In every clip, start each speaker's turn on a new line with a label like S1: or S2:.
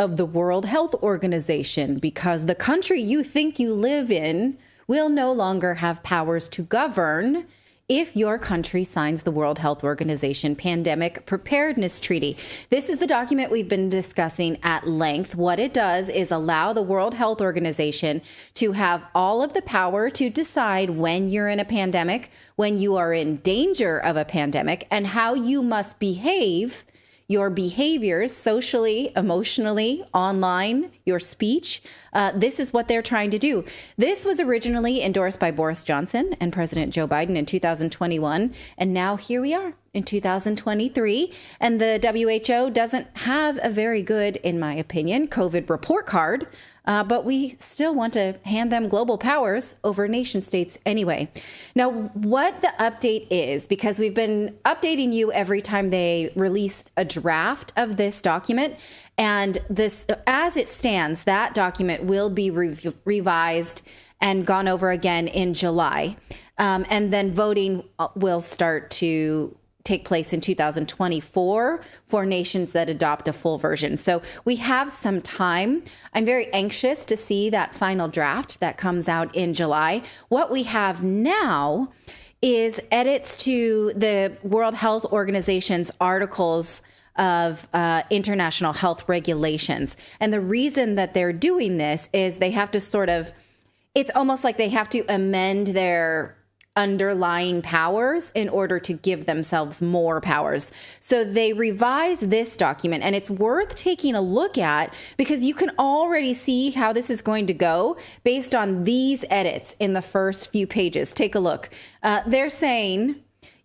S1: of the World Health Organization, because the country you think you live in will no longer have powers to govern if your country signs the World Health Organization Pandemic Preparedness Treaty. This is the document we've been discussing at length. What it does is allow the World Health Organization to have all of the power to decide when you're in a pandemic, when you are in danger of a pandemic, and how you must behave, your behaviors socially, emotionally, online, your speech. This is what they're trying to do. This was originally endorsed by Boris Johnson and President Joe Biden in 2021. And now here we are in 2023. And the WHO doesn't have a very good, in my opinion, COVID report card. But we still want to hand them global powers over nation states anyway. Now, what the update is, because we've been updating you every time they released a draft of this document, and this, as it stands, that document will be revised and gone over again in July. And then voting will start to take place in 2024 for nations that adopt a full version. So we have some time. I'm very anxious to see that final draft that comes out in July. What we have now is edits to the World Health Organization's articles of international health regulations. And the reason that they're doing this is they have to it's almost like they have to amend their underlying powers in order to give themselves more powers. So they revise this document, and it's worth taking a look at because you can already see how this is going to go based on these edits in the first few pages. Take a look. They're saying,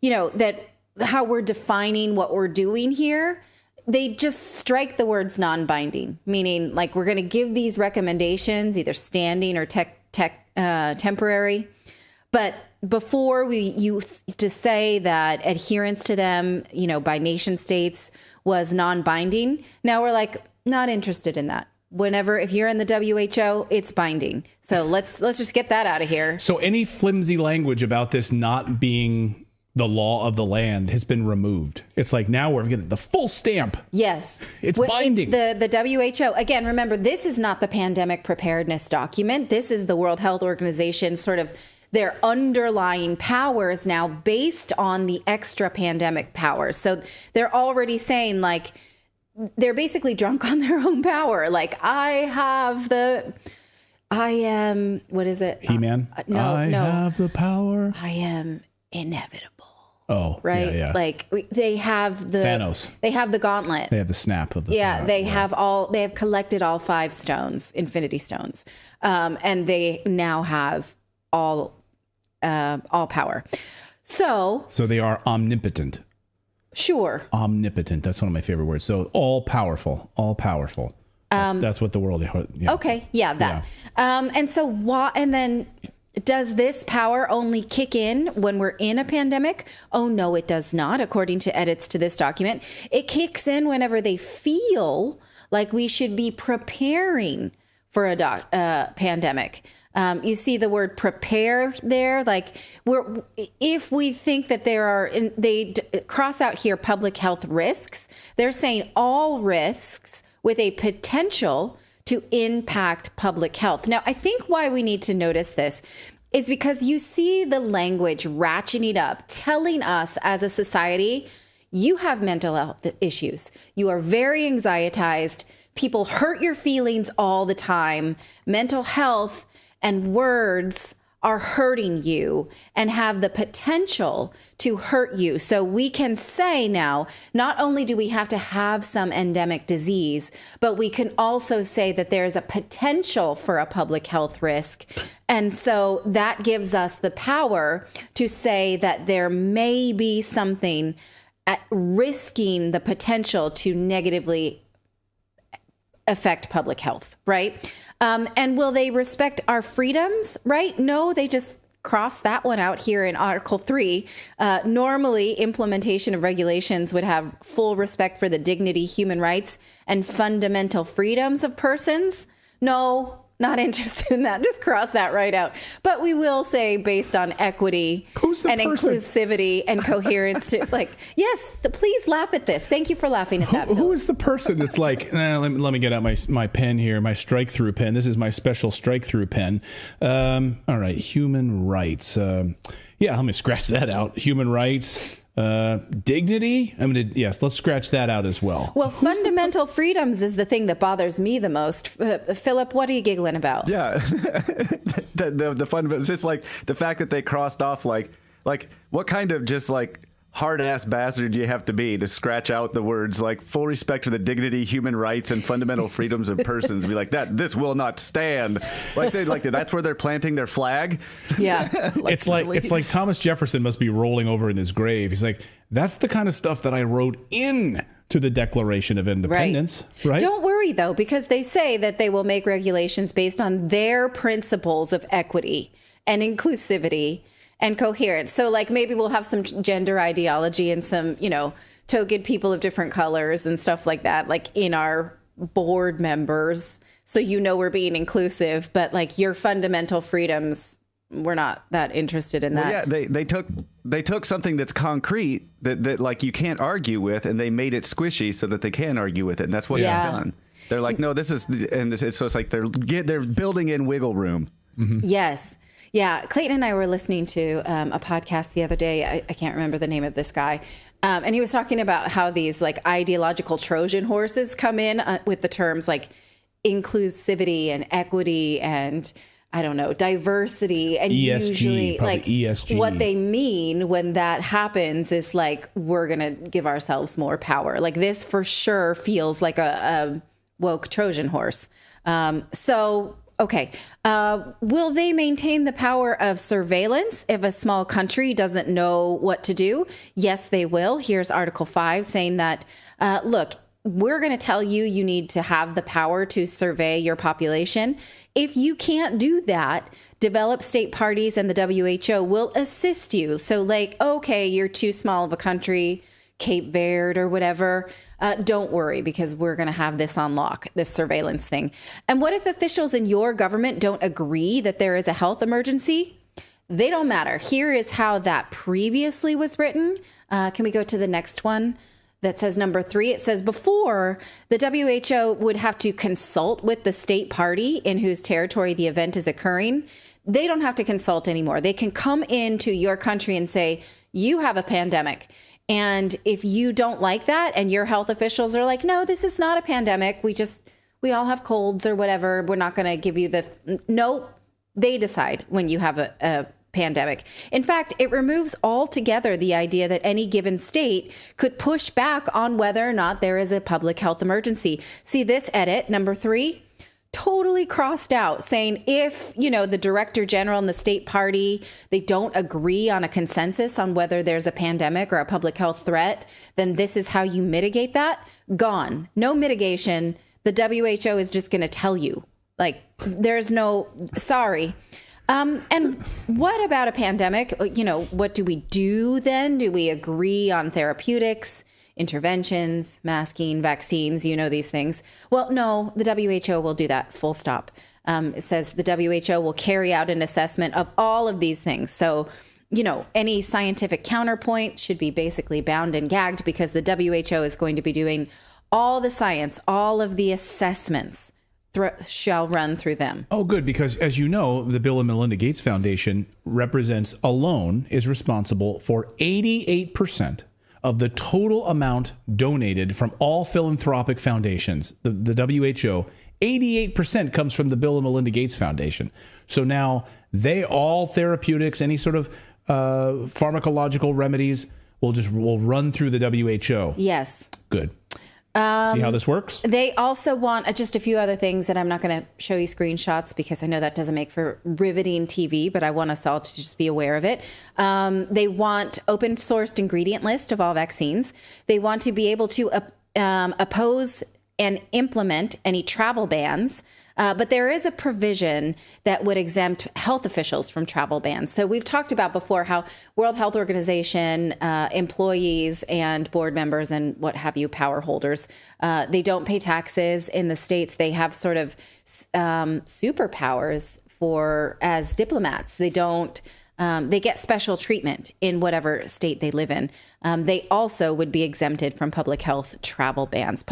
S1: that how we're defining what we're doing here, they just strike the words non-binding, meaning like we're going to give these recommendations, either standing or temporary. But before we used to say that adherence to them, by nation states was non-binding. Now we're like, not interested in that. If you're in the WHO, it's binding. So let's just get that out of here.
S2: So any flimsy language about this not being the law of the land has been removed. It's like now we're getting the full stamp.
S1: Yes.
S2: It's binding.
S1: It's the WHO. Again, remember, this is not the pandemic preparedness document. This is the World Health Organization sort of their underlying powers now based on the extra pandemic powers. So they're already saying like, they're basically drunk on their own power. Like what is it?
S2: He-Man? I have the power.
S1: I am inevitable.
S2: Oh,
S1: right.
S2: Yeah.
S1: Like they have the
S2: Thanos.
S1: They have the gauntlet.
S2: They have the snap of the.
S1: Yeah. They have collected all 5 stones, Infinity Stones. And they now have all power. So
S2: they are omnipotent.
S1: Sure.
S2: Omnipotent. That's one of my favorite words. So all powerful. That's what the world. Yeah,
S1: okay. Yeah. That. Yeah. And so why? And then does this power only kick in when we're in a pandemic? Oh no, it does not. According to edits to this document, it kicks in whenever they feel like we should be preparing for a pandemic. You see the word prepare there, like if we think that they cross out here public health risks, they're saying all risks with a potential to impact public health. Now, I think why we need to notice this is because you see the language ratcheting up, telling us as a society, you have mental health issues. You are very anxietized. People hurt your feelings all the time. Mental health and words are hurting you and have the potential to hurt you. So we can say now, not only do we have to have some endemic disease, but we can also say that there's a potential for a public health risk. And so that gives us the power to say that there may be something at risking the potential to negatively affect public health, right? And will they respect our freedoms, right? No, they just cross that one out here in Article 3. Normally, implementation of regulations would have full respect for the dignity, human rights, and fundamental freedoms of persons. No, not interested in that. Just cross that right out. But we will say based on equity and inclusivity and coherence. Yes, please laugh at this. Thank you for laughing at that.
S2: Who is the person that's like, let me get out my pen here, my strike through pen. This is my special strike through pen. All right, human rights. Let me scratch that out. Human rights. Dignity. Yes, let's scratch that out as well.
S1: Well, fundamental freedoms is the thing that bothers me the most. Philip, what are you giggling about?
S3: Yeah, the fundamental. It's just like the fact that they crossed off like what kind of just like hard ass bastard do you have to be to scratch out the words like full respect for the dignity, human rights, and fundamental freedoms of persons and be like this will not stand. That's where they're planting their flag.
S1: Yeah.
S2: It's like Thomas Jefferson must be rolling over in his grave. He's like, that's the kind of stuff that I wrote in to the Declaration of Independence, right?
S1: Don't worry though, because they say that they will make regulations based on their principles of equity and inclusivity and coherence. So maybe we'll have some gender ideology and some, token people of different colors and stuff like that, in our board members. So, we're being inclusive, but your fundamental freedoms, we're not that interested in that.
S3: Well, yeah, they took something that's concrete that you can't argue with, and they made it squishy so that they can argue with it. And that's what they've done. They're like, no, this is, and so it's like they're building in wiggle room.
S2: Mm-hmm.
S1: Yes. Yeah, Clayton and I were listening to a podcast the other day. I can't remember the name of this guy. And he was talking about how these ideological Trojan horses come in with the terms like inclusivity and equity and, I don't know, diversity. And
S2: ESG,
S1: usually
S2: ESG.
S1: What they mean when that happens is we're going to give ourselves more power. This for sure feels like a woke Trojan horse. Okay. Will they maintain the power of surveillance if a small country doesn't know what to do? Yes, they will. Here's Article 5 saying that, look, we're going to tell you need to have the power to survey your population. If you can't do that, developed state parties and the WHO will assist you. So okay, you're too small of a country, Cape Verde or whatever. Don't worry, because we're going to have this on lock, this surveillance thing. And what if officials in your government don't agree that there is a health emergency? They don't matter. Here is how that previously was written. Can we go to the next one that says number 3? It says before, the WHO would have to consult with the state party in whose territory the event is occurring. They don't have to consult anymore. They can come into your country and say, you have a pandemic. And if you don't like that and your health officials are like, no, this is not a pandemic. We all have colds or whatever. We're not going to give you no, they decide when you have a pandemic. In fact, it removes altogether the idea that any given state could push back on whether or not there is a public health emergency. See this edit, number 3? Totally crossed out, saying if, the director general and the state party, they don't agree on a consensus on whether there's a pandemic or a public health threat, then this is how you mitigate that. Gone. No mitigation. The WHO is just going to tell you, there's no, sorry. And what about a pandemic? What do we do then? Do we agree on therapeutics, interventions, masking, vaccines, these things? Well, no, the WHO will do that, full stop. It says the WHO will carry out an assessment of all of these things. So, any scientific counterpoint should be basically bound and gagged because the WHO is going to be doing all the science, all of the assessments shall run through them.
S2: Oh, good, because as you know, the Bill and Melinda Gates Foundation is responsible for 88% of the total amount donated from all philanthropic foundations. The WHO, 88% comes from the Bill and Melinda Gates Foundation. So now all therapeutics, any sort of pharmacological remedies will run through the WHO.
S1: Yes.
S2: Good. See how this works?
S1: They also want just a few other things that I'm not going to show you screenshots because I know that doesn't make for riveting TV, but I want us all to just be aware of it. They want open sourced ingredient list of all vaccines. They want to be able to oppose and implement any travel bans. But there is a provision that would exempt health officials from travel bans. So we've talked about before how World Health Organization employees and board members and what have you, power holders, they don't pay taxes in the States. They have sort of superpowers as diplomats. They don't. They get special treatment in whatever state they live in. They also would be exempted from public travel bans.